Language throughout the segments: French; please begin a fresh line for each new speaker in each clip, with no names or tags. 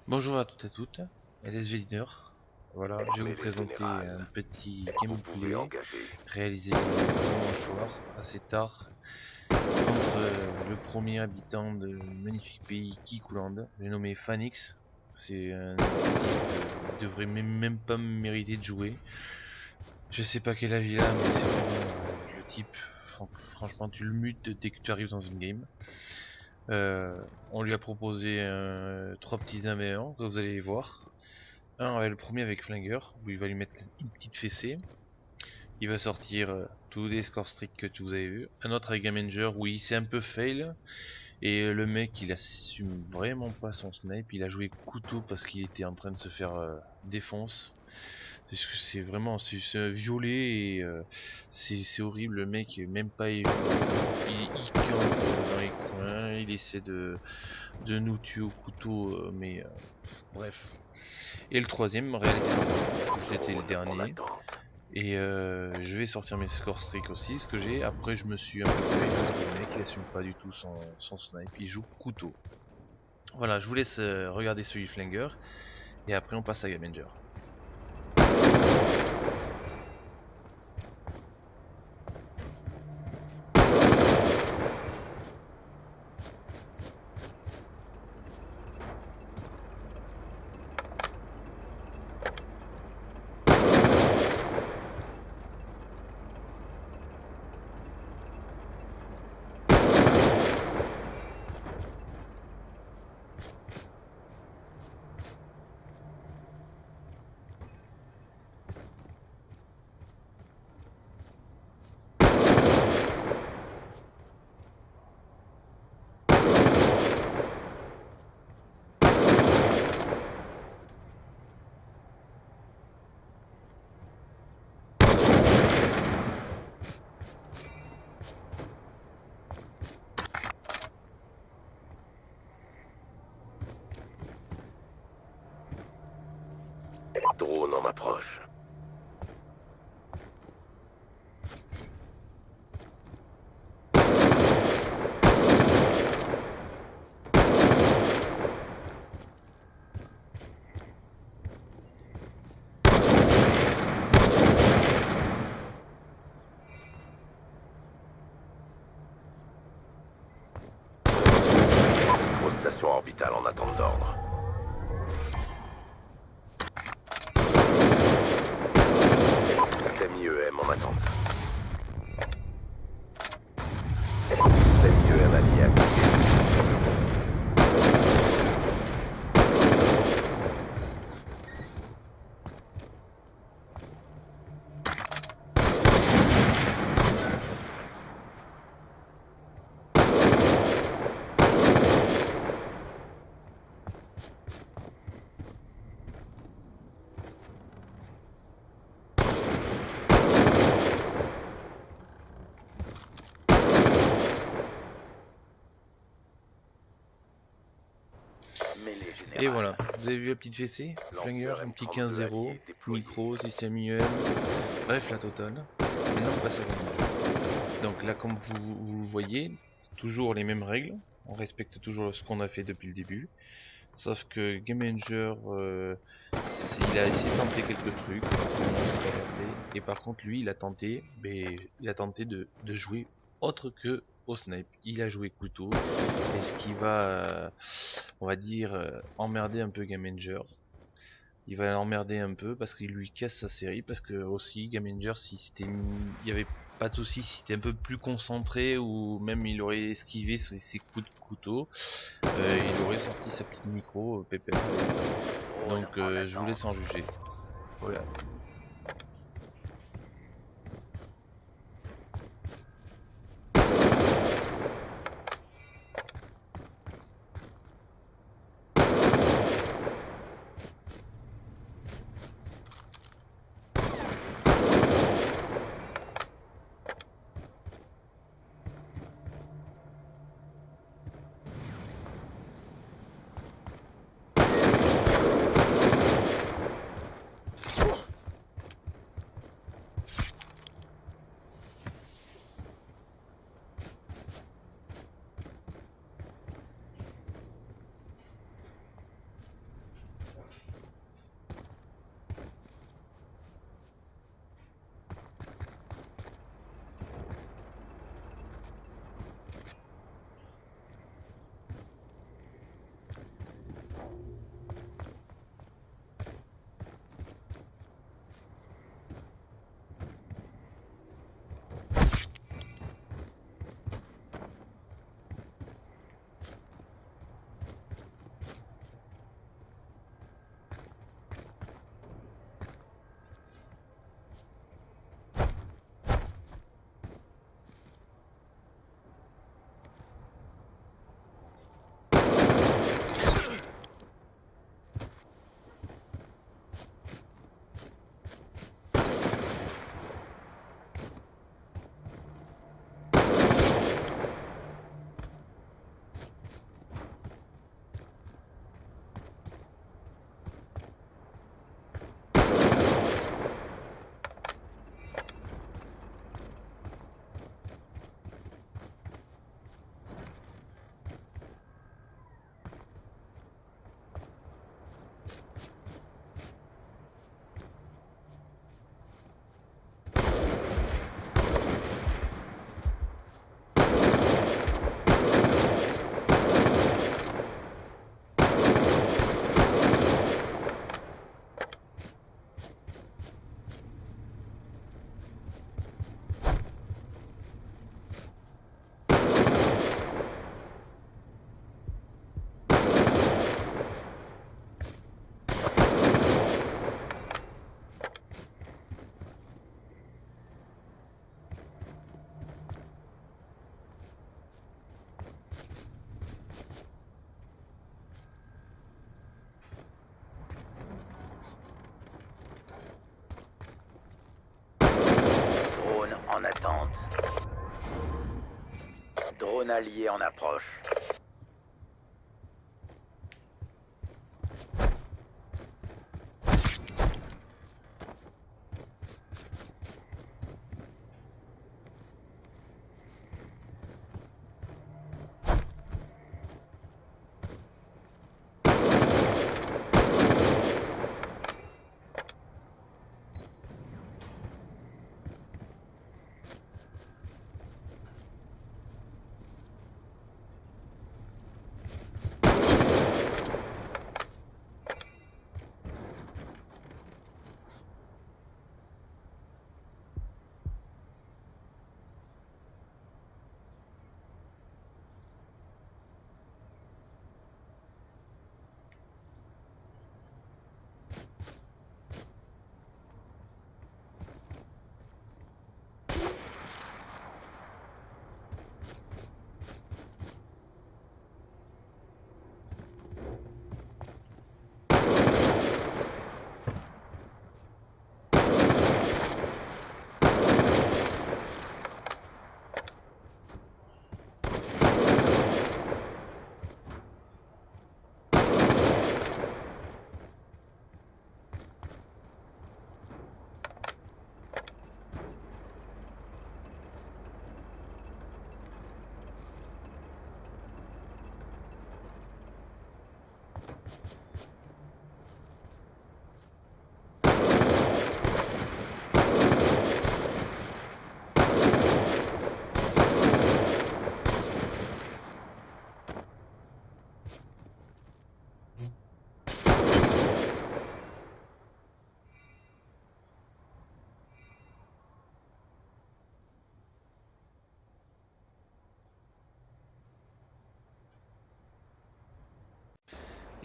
Bonjour à toutes et à toutes, LSV Leader. Voilà, je vais vous
Mais le
présenter
général,
un petit
vous pouvez
gameplay
engager.
réalisé dimanche soir, assez tard, contre le premier habitant de magnifique pays Kikuland, j'ai nommé Phanix. C'est un type, il devrait même pas mériter de jouer. Je sais pas quel âge il a, mais c'est vraiment le type, franchement, tu le mutes dès que tu arrives dans une game. On lui a proposé trois petits 1v1 que vous allez voir. Le premier avec Flinger, où il va lui mettre une petite fessée. Il va sortir tous les score streaks que vous avez vu. Un autre avec Gamenger, oui, c'est un peu fail. Et le mec, il assume vraiment pas son snipe. Il a joué couteau parce qu'il était en train de se faire défonce. Parce que c'est vraiment, c'est violet et c'est horrible. Le mec, même pas, il campe dans les coins. Il essaie de nous tuer au couteau, mais bref. Et le troisième, réalisé par moi, c'était le
Drone en
dernier.
attente.
Et je vais sortir mes score streaks aussi, ce que j'ai. Après, je me suis un peu fait parce que le mec, il assume pas du tout son snipe. Il joue couteau. Voilà, je vous laisse regarder celui Flanger. Et après, on passe à Gamenger.
Drone en approche. Grosse station orbitale en attente d'ordre. Système IEM en attente. Système IEM allié activé. Mêlée
Et voilà,
générale.
vous avez vu la petite fessée Flanger,
Lanceur
un petit
M32
15-0,
allié déployé.
micro, système IEM, bref, la totale. Maintenant, on passe à Gamenger. Donc là, comme vous voyez, toujours les mêmes règles. On respecte toujours ce qu'on a fait depuis le début. Sauf que Gamenger, il a essayé de tenter quelques trucs, non, c'est pas passé. Et par contre, lui, il a tenté de jouer autre que au snipe. Il a joué couteau, et ce qui va, on va dire, emmerder un peu Gamenger. Il va l'emmerder un peu parce qu'il lui casse sa série, parce que aussi Gamenger, si c'était, il y avait pas de souci, si c'était un peu plus concentré ou même il aurait esquivé ses coups de couteau, il aurait sorti sa petite micro pépère.
Drone
Donc
en
je vous laisse
attente.
en juger. Voilà.
Zone alliée en approche.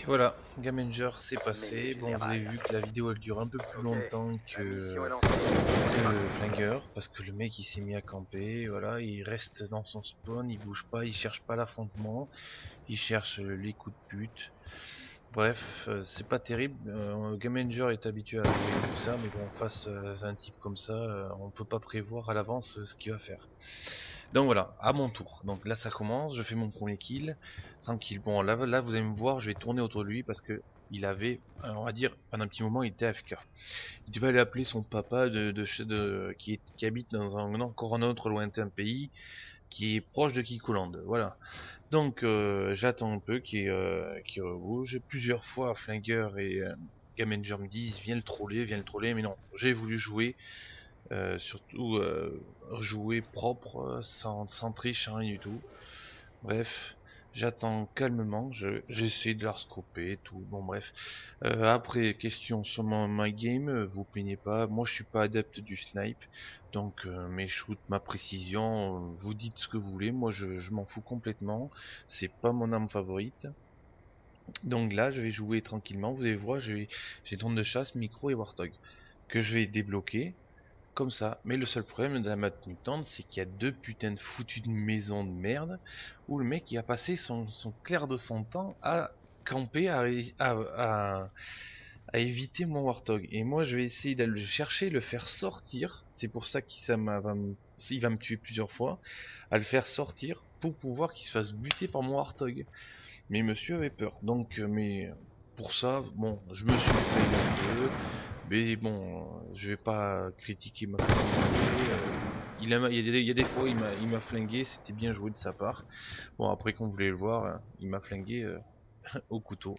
Et voilà, Gamenger c'est passé.
Mêlée
Bon, vous avez
générale.
vu que la vidéo elle dure un peu plus longtemps
La mission est
que
lancée.
Flingueur, parce que le mec il s'est mis à camper, voilà, il reste dans son spawn, il bouge pas, il cherche pas l'affrontement, il cherche les coups de pute. Bref, c'est pas terrible. Gamenger est habitué à jouer tout ça, mais bon, face à un type comme ça, on peut pas prévoir à l'avance ce qu'il va faire. Donc voilà, à mon tour. Donc là ça commence, je fais mon premier kill, tranquille. Bon là vous allez me voir, je vais tourner autour de lui parce que il avait, on va dire, pendant un petit moment il était AFK. Il devait aller appeler son papa qui habite dans encore un autre lointain pays, qui est proche de Kikuland. Voilà. Donc j'attends un peu qu'il rebouge. Plusieurs fois Flingueur et Gamenger me disent viens le troller, mais non, j'ai voulu jouer. Surtout jouer propre, sans triche, rien du tout. Bref, j'attends calmement, j'essaie de la scoper, tout. Bon bref. Après, question sur my game, vous plaignez pas, moi je suis pas adepte du snipe, donc mes shoots, ma précision, vous dites ce que vous voulez, moi je m'en fous complètement, c'est pas mon arme favorite. Donc là, je vais jouer tranquillement, vous allez voir, j'ai drone de chasse, micro et warthog, que je vais débloquer comme ça. Mais le seul problème de la map Nintendo, c'est qu'il y a deux putains de foutues de maisons de merde où le mec il a passé son clair de son temps à camper, à éviter mon Warthog. Et moi je vais essayer d'aller le chercher, le faire sortir. C'est pour ça qu'il il va me tuer plusieurs fois, à le faire sortir pour pouvoir qu'il se fasse buter par mon Warthog. Mais monsieur avait peur. Donc, mais pour ça, bon, je me suis fait un peu. Mais bon, je vais pas critiquer ma façon de jouer. Il y a des fois, il m'a flingué, c'était bien joué de sa part. Bon, après, comme vous voulez le voir, hein, il m'a flingué au couteau.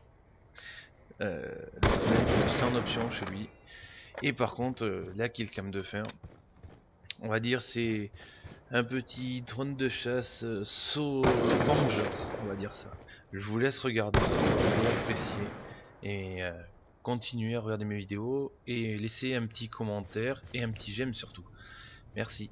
Le snipe sans option chez lui. Et par contre, la killcam de fin, on va dire, c'est un petit drone de chasse saut vengeur, on va dire ça. Je vous laisse regarder, apprécier et continuer à regarder mes vidéos et laisser un petit commentaire et un petit j'aime surtout. Merci.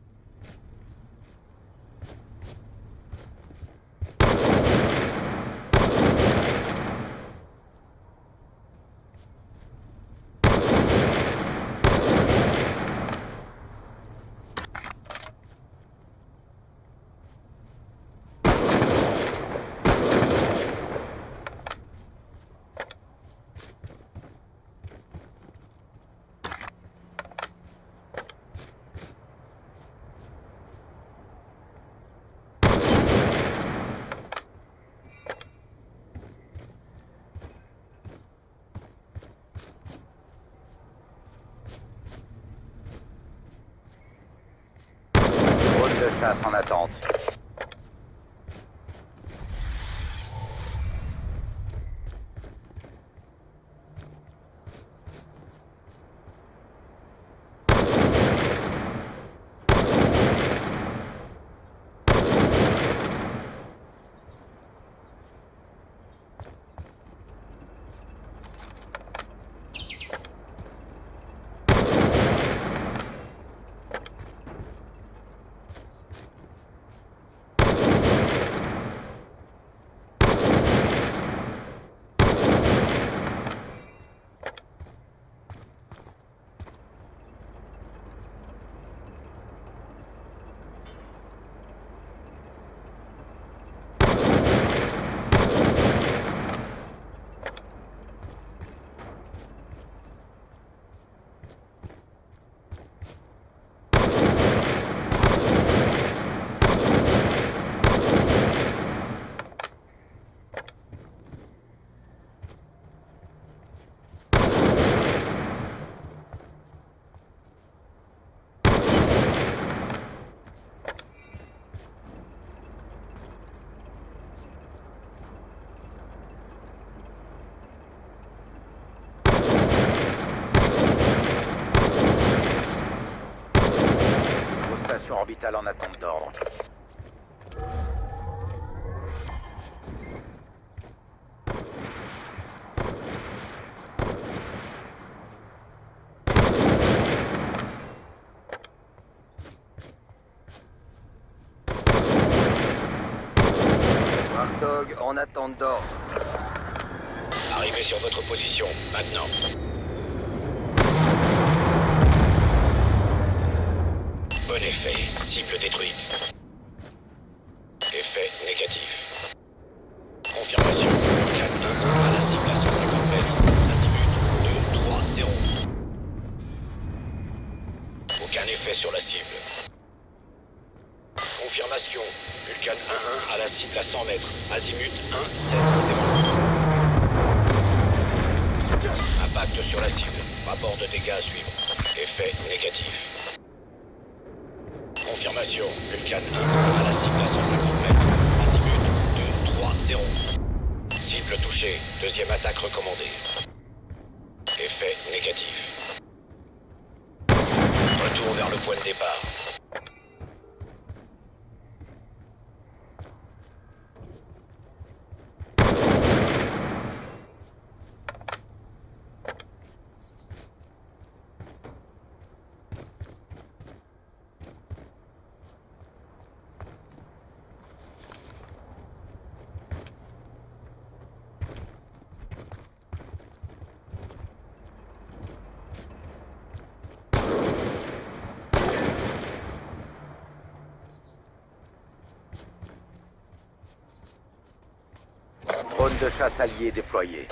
chasse en attente. Station orbitale en attente d'ordre. Warthog en attente d'ordre.
Arrivez sur votre position, maintenant. Bon effet, cible détruite. Effet négatif. Confirmation, 4-1-1 à la cible à 150 mètres. Azimut 2-3-0. Aucun effet sur la cible. Confirmation, Vulcan 1-1 à la cible à 100 mètres. Azimut 1-7-0. Impact sur la cible. Rapport de dégâts à suivre. Effet négatif. Confirmation, Vulcan 1 à la cible à 150 mètres. Azimut 2-3-0. Cible touchée, deuxième attaque recommandée. Effet négatif. Retour vers le point de départ.
Drone de chasse allié déployé.